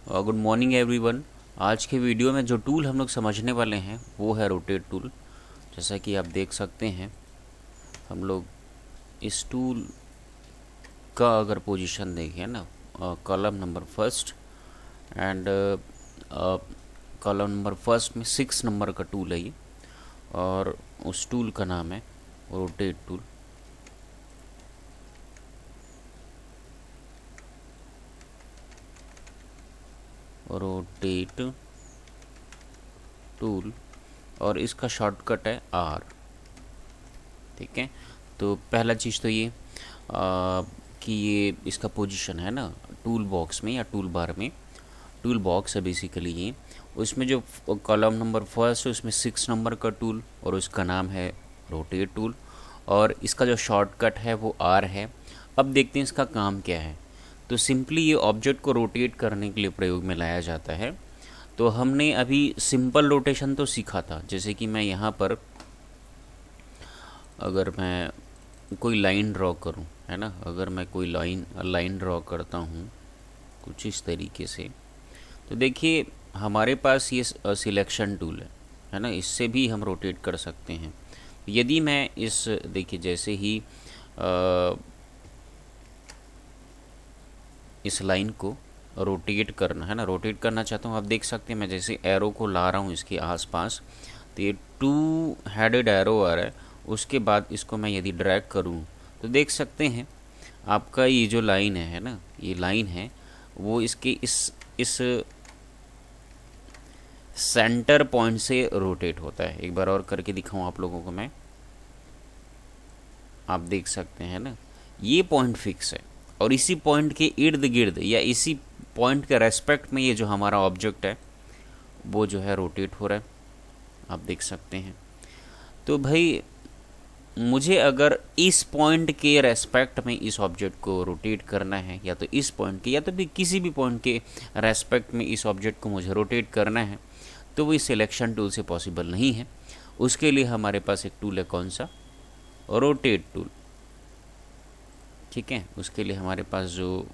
Good morning everyone. आज के video में जो टूल हम लोग समझने वाले हैं वो है रोटेट टूल। जैसा कि आप देख सकते हैं, हम लोग इस टूल का अगर पोजीशन देखें ना, column number first and column number first में 6 नंबर का टूल है ये, और उस टूल का नाम है रोटेट टूल। रोटेट टूल और इसका शॉर्टकट है आर। ठीक है, तो पहला चीज़ तो ये कि ये इसका पोजीशन है ना टूल बॉक्स में या टूल बार में। टूल बॉक्स है बेसिकली ये, उसमें जो कॉलम नंबर फर्स्ट है उसमें 6 नंबर का टूल और उसका नाम है रोटेट टूल, और इसका जो शॉर्टकट है वो आर है। अब देखते हैं इसका काम क्या है। तो सिंपली ये ऑब्जेक्ट को रोटेट करने के लिए प्रयोग में लाया जाता है। तो हमने अभी सिंपल रोटेशन तो सीखा था, जैसे कि मैं यहाँ पर अगर मैं कोई लाइन ड्रॉ करूँ, है ना, अगर मैं कोई लाइन ड्रॉ करता हूँ कुछ इस तरीके से, तो देखिए हमारे पास ये सिलेक्शन टूल है ना, इससे भी हम रोटेट कर सकते हैं। यदि मैं इस देखिए जैसे ही इस लाइन को रोटेट करना है ना, रोटेट करना चाहता हूँ, आप देख सकते हैं मैं जैसे एरो को ला रहा हूँ इसके आसपास, तो ये 2 हेडेड एरो आ रहा है। उसके बाद इसको मैं यदि ड्रैग करूँ तो देख सकते हैं आपका ये जो लाइन है ना, ये लाइन है वो इसके इस सेंटर पॉइंट से रोटेट होता है। एक बार और करके दिखाऊं आप लोगों को मैं, आप देख सकते हैं ना, ये पॉइंट फिक्स है और इसी पॉइंट के इर्द गिर्द या इसी पॉइंट के रेस्पेक्ट में ये जो हमारा ऑब्जेक्ट है वो जो है रोटेट हो रहा है, आप देख सकते हैं। तो भाई मुझे अगर इस पॉइंट के रेस्पेक्ट में इस ऑब्जेक्ट को रोटेट करना है, या तो इस पॉइंट के या तो भी किसी भी पॉइंट के रेस्पेक्ट में इस ऑब्जेक्ट को मुझे रोटेट करना है, तो वो इस सिलेक्शन टूल से पॉसिबल नहीं है। उसके लिए हमारे पास एक टूल है, कौन सा, रोटेट टूल। ठीक है, उसके लिए हमारे पास जो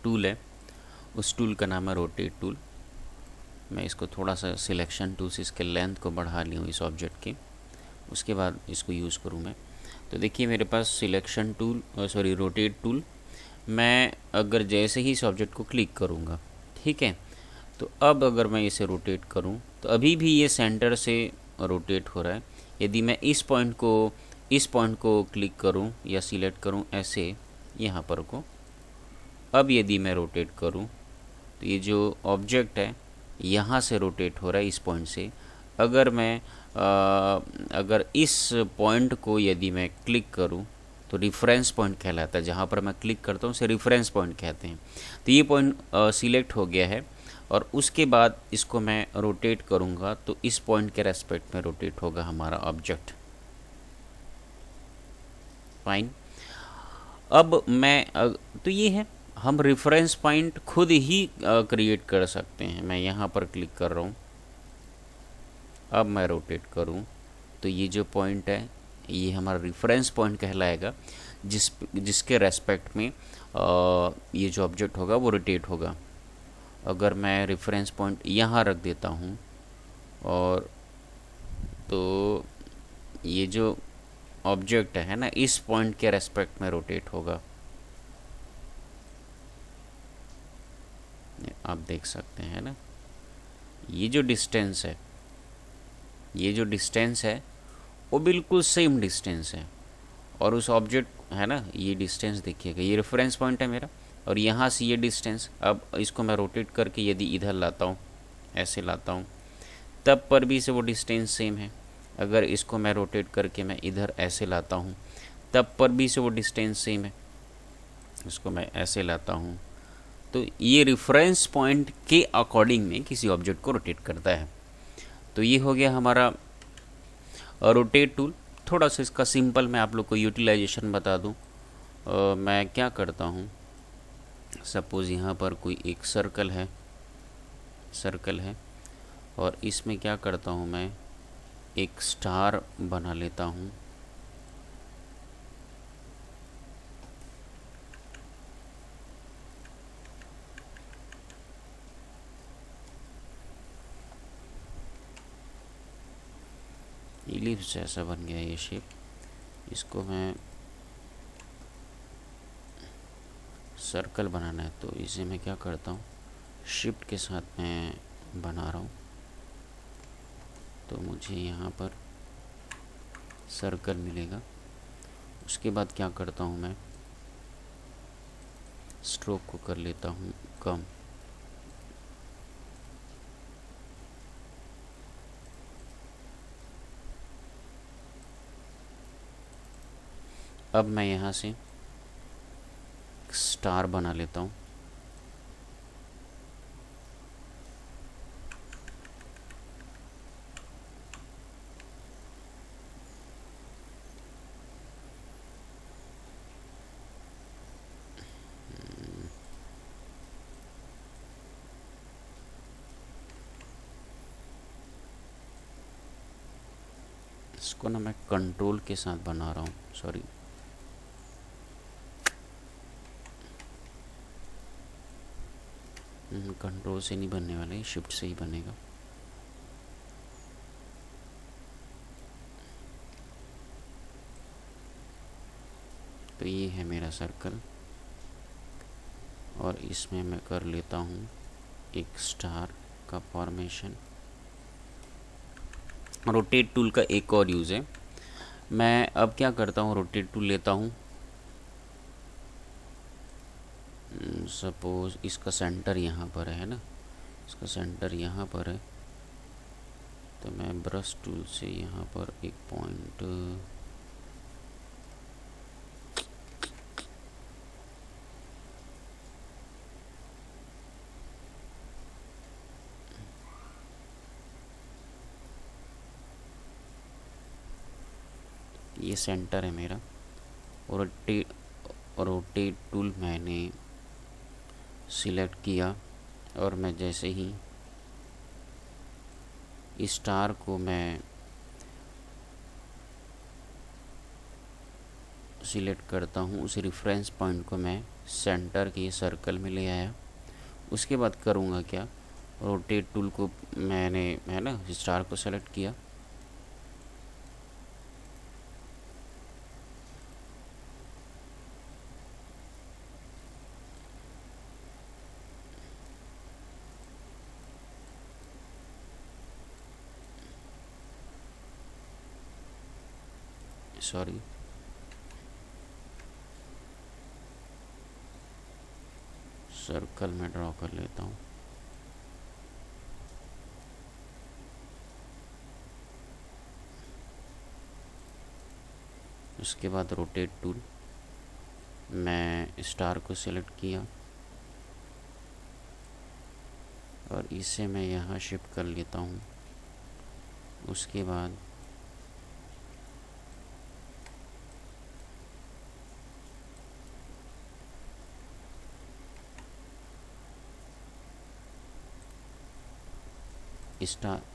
टूल है उस टूल का नाम है रोटेट टूल। मैं इसको थोड़ा सा सिलेक्शन टूल से इसके लेंथ को बढ़ा ली हूँ इस ऑब्जेक्ट के, उसके बाद इसको यूज़ करूँ मैं। तो देखिए मेरे पास सिलेक्शन टूल रोटेट टूल, मैं अगर जैसे ही इस ऑब्जेक्ट को क्लिक करूँगा, ठीक है, तो अब अगर मैं इसे रोटेट करूँ तो अभी भी ये सेंटर से रोटेट हो रहा है। यदि मैं इस पॉइंट को क्लिक करूँ या सिलेक्ट करूँ ऐसे यहाँ पर को, अब यदि मैं रोटेट करूँ तो ये जो ऑब्जेक्ट है यहाँ से रोटेट हो रहा है, इस पॉइंट से। अगर मैं अगर इस पॉइंट को यदि मैं क्लिक करूं तो रिफरेंस पॉइंट कहलाता है, जहाँ पर मैं क्लिक करता हूँ उसे रिफरेंस पॉइंट कहते हैं। तो ये पॉइंट सिलेक्ट हो गया है, और उसके बाद इसको मैं रोटेट करूँगा तो इस पॉइंट के रेस्पेक्ट में रोटेट होगा हमारा ऑब्जेक्ट। फाइन। अब मैं तो ये है, हम रेफरेंस पॉइंट खुद ही क्रिएट कर सकते हैं। मैं यहाँ पर क्लिक कर रहा हूँ, अब मैं रोटेट करूँ तो ये जो पॉइंट है ये हमारा रेफरेंस पॉइंट कहलाएगा, जिसके रेस्पेक्ट में ये जो ऑब्जेक्ट होगा वो रोटेट होगा। अगर मैं रेफरेंस पॉइंट यहाँ रख देता हूँ और तो ये जो ऑब्जेक्ट है ना इस पॉइंट के रेस्पेक्ट में रोटेट होगा, आप देख सकते हैं ना। ये जो डिस्टेंस है, ये जो डिस्टेंस है वो बिल्कुल सेम डिस्टेंस है, और उस ऑब्जेक्ट है ना, ये डिस्टेंस देखिएगा, ये रेफरेंस पॉइंट है मेरा, और यहाँ से ये डिस्टेंस। अब इसको मैं रोटेट करके यदि इधर लाता हूँ, ऐसे लाता हूँ, तब पर भी से वो डिस्टेंस सेम है। अगर इसको मैं रोटेट करके मैं इधर ऐसे लाता हूँ, तब पर भी से वो डिस्टेंस सेम है। इसको मैं ऐसे लाता हूँ, तो ये रेफरेंस पॉइंट के अकॉर्डिंग में किसी ऑब्जेक्ट को रोटेट करता है। तो ये हो गया हमारा रोटेट टूल। थोड़ा सा इसका सिंपल मैं आप लोग को यूटिलाइजेशन बता दूं। मैं क्या करता हूं, सपोज़ यहाँ पर कोई एक सर्कल है और इसमें क्या करता हूं, मैं एक स्टार बना लेता हूं। इलिप्स जैसा बन गया ये शेप। इसको मैं सर्कल बनाना है, तो इसे मैं क्या करता हूँ, शिफ्ट के साथ मैं बना रहा हूँ। तो मुझे यहाँ पर सर्कल मिलेगा। उसके बाद क्या करता हूँ, मैं स्ट्रोक को कर लेता हूँ कम। अब मैं यहाँ से स्टार बना लेता हूँ। इसको ना मैं कंट्रोल के साथ बना रहा हूँ, सॉरी। कंट्रोल से नहीं बनने वाला, ये शिफ्ट से ही बनेगा। तो ये है मेरा सर्कल, और इसमें मैं कर लेता हूँ एक स्टार का फॉर्मेशन। रोटेट टूल का एक और यूज़ है, मैं अब क्या करता हूँ, रोटेट टूल लेता हूँ। सपोज़ इसका सेंटर यहाँ पर है ना, इसका सेंटर यहाँ पर है, तो मैं ब्रश टूल से यहाँ पर एक पॉइंट ये सेंटर है मेरा। और रोटेट टूल मैंने सिलेक्ट किया, और मैं जैसे ही स्टार को मैं सिलेक्ट करता हूँ, उस रेफरेंस पॉइंट को मैं सेंटर के सर्कल में ले आया। उसके बाद करूँगा क्या, रोटेट टूल को मैंने है ना स्टार को सेलेक्ट किया, सॉरी, सर्कल में ड्रॉ कर लेता हूँ। उसके बाद रोटेट टूल, मैं स्टार को सिलेक्ट किया, और इसे मैं यहाँ शिफ्ट कर लेता हूँ। उसके बाद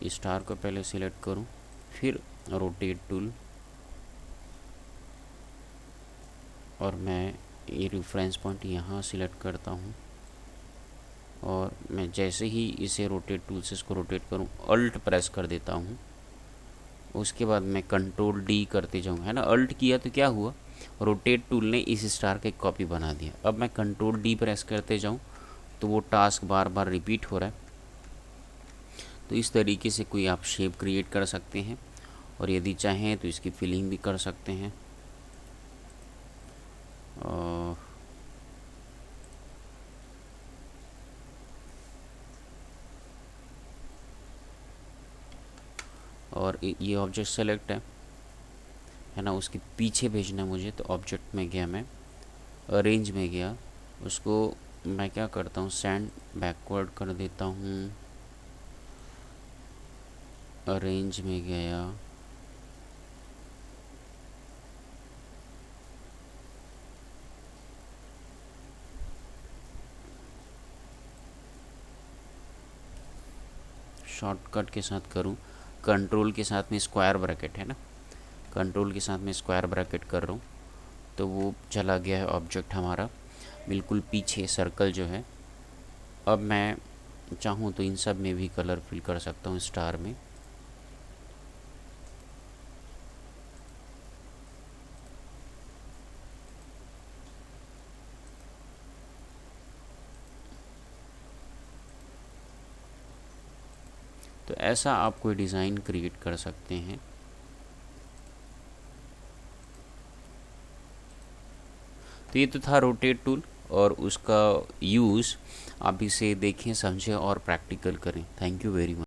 स्टार को पहले सिलेक्ट करूं, फिर रोटेट टूल, और मैं ये रेफरेंस पॉइंट यहाँ सिलेक्ट करता हूँ। और मैं जैसे ही इसे रोटेट टूल से इसको रोटेट करूँ, अल्ट प्रेस कर देता हूँ। उसके बाद मैं कंट्रोल डी करते जाऊँ, है ना, अल्ट किया तो क्या हुआ, रोटेट टूल ने इस स्टार का एक कॉपी बना दिया। अब मैं कंट्रोल डी प्रेस करते जाऊँ तो वो टास्क बार बार रिपीट हो रहा है। तो इस तरीके से कोई आप शेप क्रिएट कर सकते हैं, और यदि चाहें तो इसकी फिलिंग भी कर सकते हैं। और ये ऑब्जेक्ट सेलेक्ट है ना, उसके पीछे भेजना मुझे, तो ऑब्जेक्ट में गया, मैं अरेंज में गया, उसको मैं क्या करता हूँ, सेंड बैकवर्ड कर देता हूँ। अरेंज में गया, शॉर्टकट के साथ करूँ, कंट्रोल के साथ में स्क्वायर ब्रैकेट है ना, कंट्रोल के साथ में स्क्वायर ब्रैकेट कर रहा हूँ, तो वो चला गया है ऑब्जेक्ट हमारा बिल्कुल पीछे, सर्कल जो है। अब मैं चाहूँ तो इन सब में भी कलर फिल कर सकता हूँ, स्टार में। तो ऐसा आप कोई डिज़ाइन क्रिएट कर सकते हैं। तो ये तो था रोटेट टूल, और उसका यूज़ आप इसे देखें, समझें और प्रैक्टिकल करें। Thank you very much.